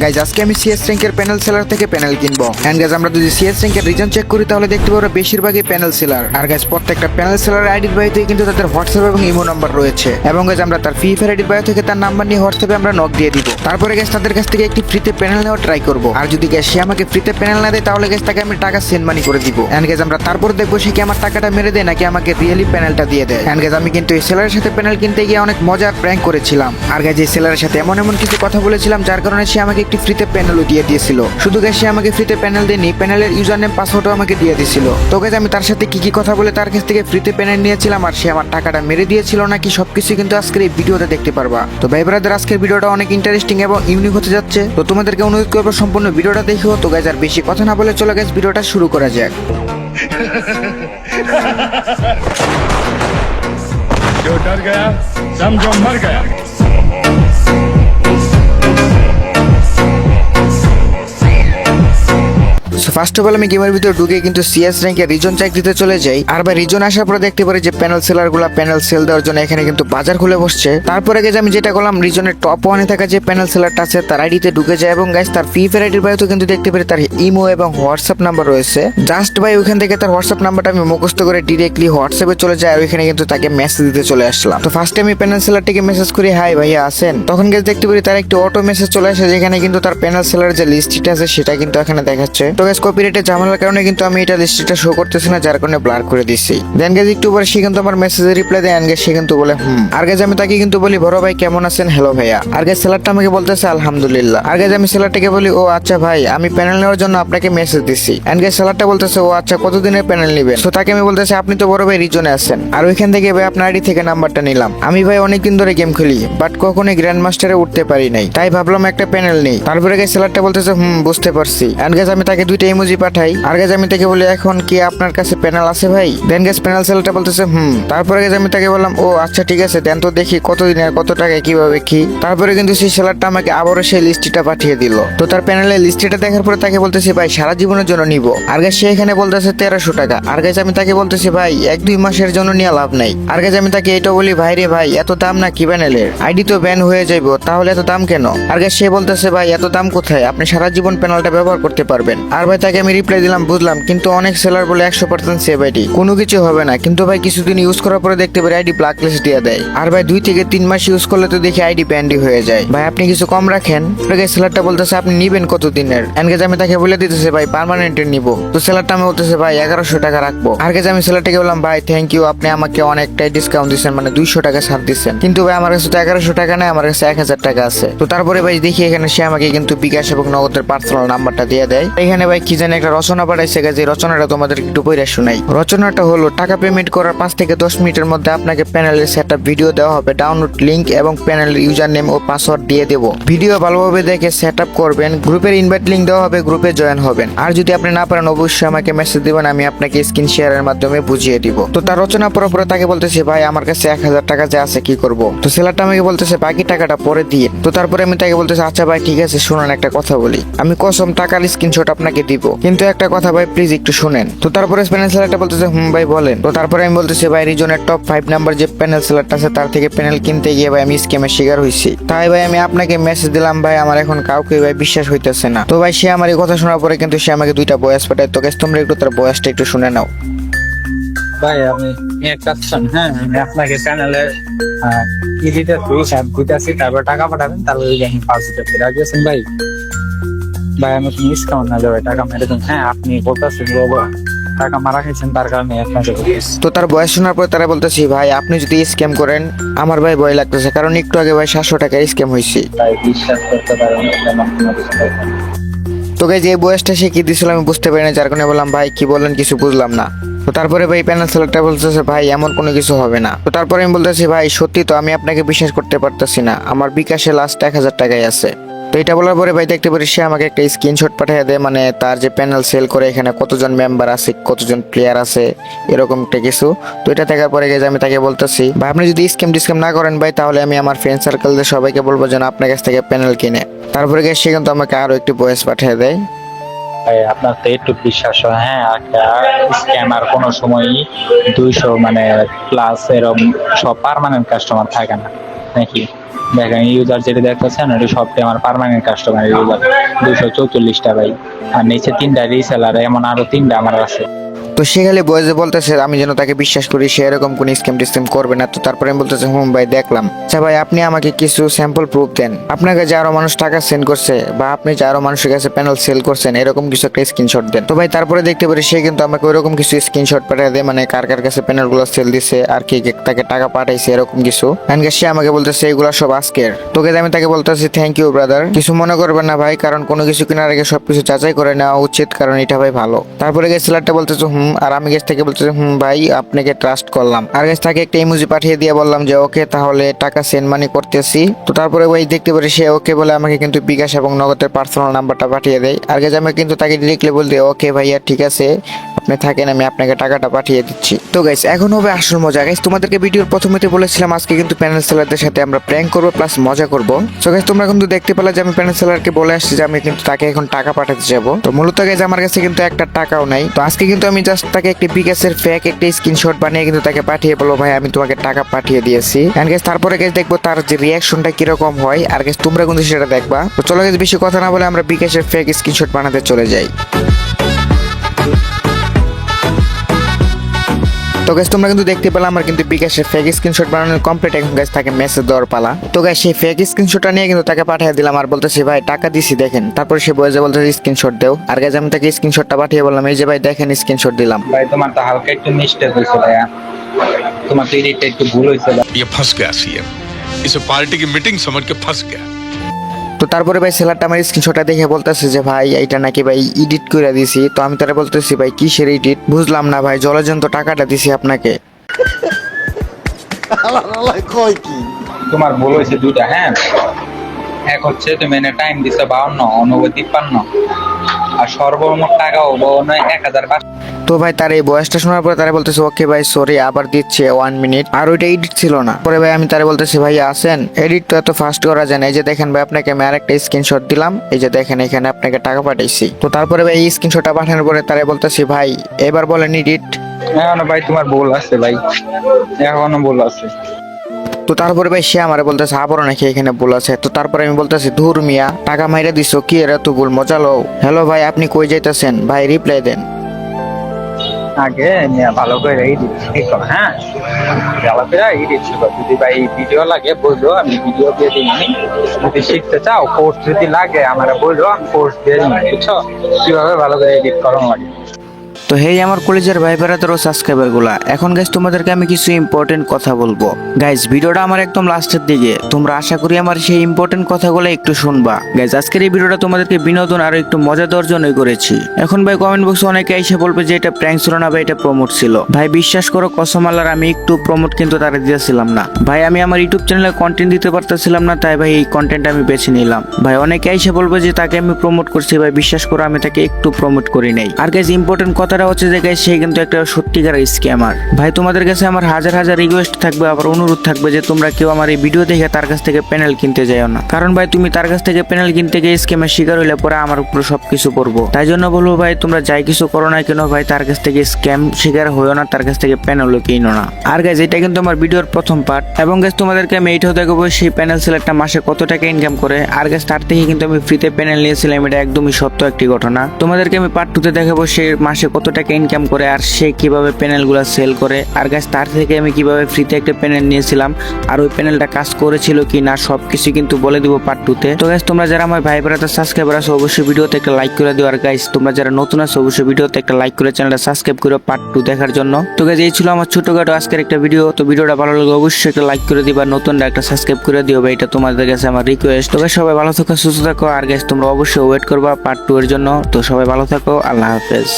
Guys আজকে আমি CS র্যাঙ্কের প্যানেল সেলার থেকে প্যানেল কিনবো। এন্ড গাইজ আমরা যদি সিএস র্যাঙ্কের রিজন চেক করি তাহলে দেখতে পাবো বেশিরভাগই প্যানেল সেলার। আর গাইজ প্রত্যেকটা প্যানেল সেলার আইডির বায়োতে কিন্তু তাদের হোয়াটসঅ্যাপ এবং ইমো নাম্বার রয়েছে, এবং গাইজ আমরা তার ফ্রি ফায়ার আইডির বায়ো থেকে তার নাম্বার নিয়ে হোয়াটসঅ্যাপে আমরা নক দিয়ে দিব। তারপরে গাইজ তাদের কাছ থেকে একটি ফ্রিতে প্যানেল নেওয়া ট্রাই করবো। আর যদি গাইজ সে আমাকে ফ্রিতে প্যানেল না দেয় তাহলে গাইজ তাকে আমি টাকা সেন্ড মানি করে দিব। এন্ড গাইজ আমরা তারপর দেখবো সে কি আমার টাকাটা মেরে দেয় নাকি আমাকে রিয়েলি প্যানেলটা দিয়ে দেয়। এন্ড গাইজ আমি কিন্তু এই সেলারের সাথে প্যানেল কিনতে গিয়ে অনেক মজার প্র্যাঙ্ক করেছিলাম। আর গাইজ এই সেলারের সাথে এমন কিছু কথা বলেছিলাম যার কারণে সে আমাকে একটি ফ্রিতে প্যানেলও দিয়ে দিয়েছিল। শুধু গাইজ সে আমাকে ফ্রিতে প্যানেল দেয়নি, প্যানেলের ইউজার নেম পাসওয়ার্ডও আমাকে দিয়ে দিয়েছিল। তো গাইজ আমি তার সাথে কি কথা বলে তার কাছ থেকে ফ্রিতে প্যানেল নিয়েছিলাম আর সে আমার টাকাটা মেরে দিয়েছিল নাকি সবকিছু কিন্তু আজকের এই ভিডিওতে দেখতে পারবা। তো ভাই ব্রাদার আজকের ভিডিওটা অনেক ইন্টারেস্টিং এবং ইউনিক হতে যাচ্ছে, তো তোমাদেরকে অনুরোধ করবো সম্পূর্ণ ভিডিওটা দেখো। তো গাইজ আর বেশি কথা না বলে চলো গাইজ ভিডিওটা শুরু করা যাক। जो डर गया समझो मर गया। ফার্স্ট অফ অল আমি গেমের ভিতরে ঢুকে কিন্তু সিএস র্যাঙ্কে রিজন চেক দিতে চলে যাই। আর ভাই রিজন আসার পরে দেখতে পারি যে প্যানেল সেলার গুলা প্যানেল সেল দেওয়ার জন্য এখানে কিন্তু বাজার খুলে বসছে। তারপরে গেছে আমি যেটা করলাম, রিজনের টপ ওয়ানে থাকা যে প্যানেল সেলারটা আছে তার আইডিতে ঢুকে যায় এবং গাইস তার ফ্রি ফায়ার আইডির বায়োতে কিন্তু দেখতে পারি তার ইমো এবং হোয়াটসঅ্যাপ নাম্বার রয়েছে। জাস্ট ভাই ওইখান থেকে তার হোয়াটসঅ্যাপ নাম্বারটা আমি মুখস্থ করে ডিরেক্টলি হোয়াটসঅ্যাপে চলে যাই আর ওইখানে কিন্তু তাকে মেসেজ দিতে চলে আসলাম। তো ফার্স্টে আমি প্যানেল সেলারটিকে মেসেজ করি, হাই ভাইয়া আছেন। তখন গেছে দেখতে পারি তার একটি অটো মেসেজ চলে আসে যেখানে কিন্তু তার প্যানেল সেলার যে লিস্টটা আছে সেটা কিন্তু এখানে দেখাচ্ছে। তো গাইস কপিরাইটের ঝামেলার কারণে কিন্তু আমি এটা লিস্টটা শো করতেছি না, যার কারণে ব্লার করে দিচ্ছি। দেন গেছে একটু পরে সে কিন্তু আমার মেসেজে রিপ্লাই দেয়। এন্ড সে কিন্তু বলে আর গেছে আমি তাকে কিন্তু বলি বড় ভাই কেমন আছেন, হ্যালো ভাইয়া। আর গেছে সেলারটা আমাকে বলতেছে আলহামদুলিল্লাহ। আর গেছে আমি সেলারটাকে বলি ও আচ্ছা ভাই আমি প্যানেল নেওয়ার জন্য আপনাকে মেসেজ দিচ্ছি। এন্ড গেছে সেলারটা বলতেছে ও আচ্ছা কতদিনের প্যানেল নেবেন। তো তাকে আমি বলতেছি আপনি তো বড় ভাই রিজনে আছেন আর ওইখান থেকে ভাই আপনার আইডি থেকে নাম্বারটা নিলাম। আমি ভাই অনেকদিন ধরে গেম খেলি বাট কখনোই গ্র্যান্ড মাস্টারে উঠতে পারি নাই, তাই ভাবলাম একটা প্যানেল নেই। তারপরে গেছে সেলারটা বলতেছে বুঝতে পারছি। এন্ড গেছে আমি তাকে দুইটা ইমোজি পাঠাই। আর গেছে আমি তাকে বলি এখন কি আপনার কাছে প্যানেল আছে ভাই। দেন গেছে প্যানেল সেলারটা বলতেছে তারপরে গেছে আমি তাকে বললাম ও আচ্ছা ঠিক আছে দেন তো দেখি কতদিনের কত টাকা কিভাবে কি। তারপরে কিন্তু সেই সেলারটা আমাকে আবারও সেই লিস্টটা পাঠিয়ে দিল। তো তার প্যানেলের লিস্টটা দেখার পরে তাকে বলতেছি ভাই সারা জীবনের জন্য নিব। আর গেছে সে এখানে বলতেছে 1300 টাকা। আর গেছে আমি তাকে বলতেছি ভাই 1-2 মাসের জন্য নিয়ে লাভ নাই। আর গেছে আমি তাকে এটা বলি ভাই রে ভাই এত দাম না কি প্যানেলের, আইডি তো ব্যান হয়ে যাইব, তাহলে এত দাম কেন। আর গেছে সে বলতেছে ভাই এত দাম কোথায়, আপনি সারা জীবন প্যানেলটা ব্যবহার করতে পারবেন। আর ভাই তাকে আমি রিপ্লাই দিলাম বুঝলাম, কিন্তু অনেক সেলার বলে 100% সেভ আইডি, কোনো কিছু হবে না। কিন্তু ভাই কিছুদিন ইউজ করার পরে দেখতে পারি আইডি ব্ল্যাক লিস্ট দিয়ে দেয়। আর ভাই 2 থেকে 3 মাস ইউজ করলে তো দেখি আইডি ব্যান্ডি হয়ে যায়। ভাই আপনি কিছু কম রাখেন। সেলারটা বলতেছে আপনি নিবেন কতদিনের। এনগেজ আমি তাকে বলে দিতেছে ভাই পার্মানেন্টের নিব। তো সেলারটা আমি বলতেছে ভাই 1100 টাকা রাখবো। আর গেছে আমি সেলারটাকে বললাম ভাই থ্যাংক ইউ, আপনি আমাকে অনেকটাই ডিসকাউন্ট দিচ্ছেন, মানে 200 টাকা ছাড় দিচ্ছেন। কিন্তু ভাই আমার কাছে তো 1100 টাকা নাই, আমার কাছে 1000 টাকা আছে। তো তারপরে ভাই দেখি এখানে সে আমাকে কিন্তু বিকাশ এবং নগদের পার্সোনাল নাম্বারটা দিয়ে দেয়। এখানে ভাই কি জানি একটা রচনা পাঠাইছে, যে রচনাটা তোমাদের একটু পড়ে শোনাই। রচনাটা হলো টাকা পেমেন্ট করার 5 থেকে 10 মিনিটের মধ্যে আপনাকে প্যানেলের সেটআপ ভিডিও দেওয়া হবে, ডাউনলোড লিংক এবং প্যানেলের ইউজার নেম ও পাসওয়ার্ড দিয়ে দেবো। ভিডিও ভালোভাবে দেখে সেটআপ করবেন, গ্রুপের ইনভাইট লিংক দেওয়া হবে, গ্রুপে জয়েন হবেন। আর যদি আপনি না পারেন অবশ্যই আমাকে মেসেজ দিবেন, আমি আপনাকে স্ক্রিন শেয়ারের মাধ্যমে বুঝিয়ে দিব। তো তার রচনা পড়ার পরে তাকে বলতেছি ভাই আমার কাছে 1000 টাকা যে আছে কি করব। তো সেলারটা আমাকে বলতেছে বাকি টাকাটা পরে দিয়ে। তো তারপরে আমি তাকে বলতেছি আচ্ছা ভাই ঠিক আছে শুনুন একটা কথা বলি, আমি কসম টাকার স্ক্রিনশট আপনাকে দিব, কিন্তু একটা কথা ভাই প্লিজ একটু শুনেন। তো তারপরে প্যানেল সেলারটা বলতেছে ভাই বলেন। তো তারপরে আমি বলতেছি ভাই রিজনের টপ 5 নাম্বার যে প্যানেল সেলারটা আছে তার থেকে প্যানেল কিনতে গিয়ে ভাই আমি স্ক্যামের শিকার হয়েছি, তাই ভাই আমি আপনাকে মেসেজ দিলাম। ভাই আমার এখন কাউকে ভাই বিশ্বাস হইতেছে না। তো ভাই সে আমার এই কথা শোনার পরে কিন্তু সে আমাকে 2টা ভয়েস পাঠায়। তো গাইস তোমরা একটু তার ভয়েসটা একটু শুনে নাও। ভাই আমি একটা হ্যাঁ আমি আপনাকে চ্যানেলের ইডিটার বুঝাচ্ছি, তারপর টাকা পাঠাবেন, তারপর আমি 5 টাকা রাজি আছেন ভাই। ভাই আমি ডিসকাউন্ট না দেবে টাকা মেরে দেন। হ্যাঁ আপনি বলতেছেন টাকা মারা খেয়েছেন তার কারণে আপনাকে। তো তার বয়স শোনার পরে তারা বলতেছি ভাই আপনি যদি স্ক্যাম করেন আমার ভাই ভয় লাগতেছে, কারণ একটু আগে ভাই 700 টাকা স্ক্যাম হয়েছে। তাই বিশ্বাস করতে পারেন। তো গাইজ এই বয়সটা সে কি দিছিল আমি বুঝতে পারি না, যার কারণে বললাম ভাই কি বললেন কিছু বুঝলাম না। তো তারপরে ভাই প্যানেল সেলেক্টটা বলতেছে ভাই এমন কোনো কিছু হবে না। তো তারপরে আমি বলতেছি ভাই সত্যি তো আমি আপনাকে বিশ্বাস করতে পারতেছি না, আমার বিকাশে লাস্ট 1000 টাকাই আছে। তো এটা বলার পরে ভাই দেখতে পারি সে আমাকে একটা স্ক্রিনশট পাঠিয়ে দেয়, মানে তার যে প্যানেল সেল করে এখানে কতজন মেম্বার আছে কতজন প্লেয়ার আছে এরকম একটা কিছু। তো এটা দেখার পরে গেছে আমি তাকে বলতেছি ভাই আপনি যদি স্ক্যাম না করেন ভাই তাহলে আমি আমার ফ্রেন্ড সার্কেলদের সবাইকে বলবো যেন আপনার কাছ থেকে প্যানেল কিনে। তারপরে গেছে সে কিন্তু আমাকে আরো একটি ভয়েস পাঠিয়ে দেয়। ভাই আপনার তো একটু বিশ্বাস হয়। হ্যাঁ একটা স্ক্যামার কোনো সময়ই 200 মানে প্লাস এরকম সব পার্মানেন্ট কাস্টমার থাকে না নাকি। দেখেন ইউজার যেটা দেখতেছেন ওটা সবটাই আমার পার্মানেন্ট কাস্টমার ইউজার 244টা ভাই। আর নিচে 3টা রিসেলার, এমন আরো 3টা আমার আছে। তো সে খালি বয়সে বলতেছে আমি যেন তাকে বিশ্বাস করি, সে এরকম কোন স্ক্যাম টিস্ক্যাম করবে না। তো তারপরে আমি বলতেছে ভাই দেখলাম। আচ্ছা ভাই আপনি আমাকে কিছু স্যাম্পল প্রুফ দেন, আপনাকে যে আরো মানুষ টাকা সেন্ড করছে বা আপনি যে আরো মানুষের কাছে প্যানেল সেল করছেন এরকম কিছু একটা স্ক্রিনশট দেন। তো ভাই তারপরে দেখতে পারি সে কিন্তু আমাকে ওইরকম কিছু স্ক্রিনশট পাঠিয়ে দেয়, মানে কার কার কাছে প্যানেল গুলো সেল দিছে আর কি তাকে টাকা পাঠাইছে এরকম কিছু। এন্ড সে আমাকে বলতেছে এগুলো সব আজকের। তোকে আমি তাকে বলতেছি থ্যাংক ইউ ব্রাদার, কিছু মনে করবেন না ভাই, কারণ কোনো কিছু কেনার আগে সবকিছু যাচাই করে নেওয়া উচিত, কারণ এটা ভাই ভালো। তারপরে গেছে সেলারটা বলতেছে আর আমি গেছ থেকে বলতেছে ভাই আপনাকে ট্রাস্ট করলাম। আর গেছ তাকে একটা ইমোজি পাঠিয়ে দিয়ে বললাম যে ওকে তাহলে টাকা সেন্ড মানি করতেছি। তো তারপরে ভাই দেখতে পারি সে ওকে বলে আমাকে কিন্তু বিকাশ এবং নগদের পার্সোনাল নাম্বারটা পাঠিয়ে দেয়। আর গেছে আমি কিন্তু তাকে ডিরেক্টলি বলতে ওকে ভাইয়া ঠিক আছে আপনি থাকেন, আমি আপনাকে টাকাটা পাঠিয়ে দিচ্ছি। তো গাইস এখন হবে আসল মজা। গাইস তোমাদেরকে ভিডিওর প্রথমেতে বলেছিলাম আজকে কিন্তু প্যানেল সেলারদের সাথে আমরা প্র্যাঙ্ক করবো প্লাস মজা করবো। সো গাইস তোমরা কিন্তু দেখতে পেলে যে আমি প্যানেল সেলারকে বলে আসছি যে আমি কিন্তু তাকে এখন টাকা পাঠাতে যাবো। তো মূলত গাইস আমার কাছে কিন্তু একটা টাকাও নাই। তো আজকে কিন্তু আমি জাস্ট তাকে একটি বিকাশের ফেক একটা স্ক্রিনশট বানিয়ে কিন্তু তাকে পাঠিয়ে বলবো ভাই আমি তোমাকে টাকা পাঠিয়ে দিয়েছি। এন্ড গাইস তারপরে গাইস দেখবো তার যে রিয়াকশনটা কিরকম হয়। আর গাইস তোমরা কিন্তু সেটা দেখবা। তো চলো গাইস বেশি কথা না বলে আমরা বিকাশের ফেক স্ক্রিনশট বানাতে চলে যাই। তো গাইস তোমরা কিন্তু দেখতে পেলাম আমার কিন্তু বিকাশের ফেক স্ক্রিনশট বানানোর কমপ্লিট। এখন গাইস তাকে মেসেজ দেওয়ার পালা। তো গাইস সেই ফেক স্ক্রিনশটটা নিয়ে কিন্তু তাকে পাঠিয়ে দিলাম আর বলতেছি ভাই টাকা দিছি দেখেন। তারপর সে বলে বলতেছে স্ক্রিনশট দাও। আর গাইস আমি তাকে স্ক্রিনশটটা পাঠিয়ে বললাম এই যে ভাই দেখেন স্ক্রিনশট দিলাম। ভাই তোমার তো হালকা একটু মিস্টেক হয়েছে ভাইয়া, তোমার তো এডিটটা একটু ভুল হয়েছে ভাই। ये फंस गया सीएम, इसे पार्टी की मीटिंग समझ के फंस गया। তো তারপরে ভাই সেলারটা আমার স্ক্রিনশটটা দেখে বলতেছে যে ভাই এইটা নাকি ভাই এডিট করে দিছি। তো আমি তারা বলতেছি ভাই কিসের এডিট বুঝলাম না ভাই, জলজন্ত টাকাটা দিছি আপনাকে। তোমার ভুল হয়েছে দুইটা, হ্যাঁ এক হচ্ছে তুমি এনে টাইম দিছো 52, অনুভূতি 53 আর সর্বমোট টাকা হবো 1500। তো ভাই তার এই বয়সটা শোনার পরে তারা বলতেছে ওকে ভাই সরি আবার দিচ্ছে 1 মিনিট। আর ওইটা এডিট ছিল না। পরে ভাই আমি তারা বলতেছি ভাই আসেন এডিট তো এত ফাস্ট করা যায় না। এই যে দেখেন ভাই আপনাকে আমি আরেকটা স্ক্রিনশট দিলাম, এই যে দেখেন এখানে আপনাকে টাকা পাঠাইছি। তো তারপরে ভাই এই স্ক্রিনশটটা পাঠানোর পরে তারা বলতেছি ভাই এবার বলেন এডিট। এখনো ভাই তোমার ভুল আছে ভাই, এখনো ভুল আছে। তো তারপরে ভাই সে আমারে বলতেছে আবারও নাকি এখানে ভুল আছে। তো তারপরে আমি বলতেছি ধুর মিয়া টাকা মাইরা দিছো কি এর এত ভুল মজা লও। হ্যালো ভাই আপনি কই যাইতেছেন ভাই রিপ্লাই দেন। আগে ভালো করে এডিট ঠিক করো, হ্যাঁ ভালো করে এডিট শিখো। যদি ভাই ভিডিও লাগে বললো আমি ভিডিও দিয়ে দিই। যদি শিখতে চাও কোর্স যদি লাগে আমার বললো আমি কোর্স দিয়ে দিই, বুঝছো কিভাবে ভালো করে এডিট করানো লাগে। তো হেই আমার কলেজের ভাই বেড়াদের ও সাবস্ক্রাইবার গুলা, এখন গাইস তোমাদেরকে আমি কিছু ইম্পর্টেন্ট কথা বলবো। গাইস ভিডিওটা আমার একদম লাস্টের দিকে, তোমরা আশা করি আমার সেই ইম্পর্টেন্ট কথাগুলো একটু শুনবা। গাইস আজকের এই ভিডিওটা তোমাদেরকে বিনোদন আর একটু মজা দেওয়ার জন্যই করেছি। এখন ভাই কমেন্ট বক্সে অনেকে এসে বলবে যে এটা প্র্যাঙ্ক ছিল না ভাই এটা প্রমোট ছিল। ভাই বিশ্বাস করো কসম আল্লাহর আমি একটু প্রমোট কিন্তু তারা দিয়েছিলাম না ভাই। আমি আমার ইউটিউব চ্যানেলে কন্টেন্ট দিতে পারতেছিলাম না, তাই ভাই এই কন্টেন্ট আমি বেছে নিলাম। ভাই অনেকে এসে বলবে যে তাকে আমি প্রমোট করছি, ভাই বিশ্বাস করো আমি তাকে একটু প্রমোট করি নাই। আর গাইস ইম্পর্টেন্ট কথাটা হচ্ছে যে গাইস সে কিন্তু একটা সত্যিকার স্ক্যামার। ভাই তোমাদের কাছে আমার হাজার হাজার রিকোয়েস্ট থাকবে, আবার অনুরোধ থাকবে যে তোমরা কেউ আমার এই ভিডিও দেখে তার কাছ থেকে প্যানেল কিনতে যাও না। কারণ ভাই তুমি তার কাছ থেকে প্যানেল কিনতে গিয়ে স্ক্যামের শিকার হইলে পরে আমার উপরে সবকিছু পড়বো। তাই জন্য বলবো ভাই তোমরা যাই কিছু করো না কেন ভাই তার কাছ থেকে স্ক্যাম শিকার হইও না, তার কাছ থেকে প্যানেলও কিনো না। আর গাইস এটা কিন্তু আমার ভিডিওর প্রথম পার্ট, এবং গাইস তোমাদেরকে আমি এইটাও দেখাবো সেই প্যানেল সেলারটা মাসে কত টাকা ইনকাম করে। আর গাইস তার থেকে কিন্তু আমি ফ্রিতে প্যানেল নিয়েছিলাম, এটা একদমই সত্য একটি ঘটনা। তোমাদেরকে আমি পার্ট 2 তে দেখাবো সে মাসে কত টাকা ইনকাম করে আর সে কিভাবে প্যানেলগুলো সেল করে। আর গাইস তার থেকে আমি কিভাবে ফ্রিতে একটা প্যানেল নিয়েছিলাম আর ওই প্যানেলটা কাজ করেছিল কি না সবকিছু কিন্তু বলে দিব পার্ট 2 তে। তো গাইস তোমরা যারা আমার ভাই ব্রাদার সাবস্ক্রাইবার আছো অবশ্যই ভিডিওতে একটা লাইক করে দিও। আর গাইস তোমরা যারা নতুন আছো অবশ্যই ভিডিওতে একটা লাইক করে চ্যানেলটা সাবস্ক্রাইব করো পার্ট 2 দেখার জন্য। তো গাইস এই ছিল আমার ছোটখাটো আজকের একটা ভিডিও। তো ভিডিওটা ভালো লাগলে অবশ্যই একটা লাইক করে দিবা, নতুনরা একটা সাবস্ক্রাইব করে দিও ভাই, এটা তোমাদের কাছে আমার রিকোয়েস্ট। তো গাইস সবাই ভালো থাকো সুস্থ থাকো। আর গাইস তোমরা অবশ্যই ওয়েট করবা পার্ট 2 এর জন্য। তো সবাই ভালো থাকো, আল্লাহ হাফেজ।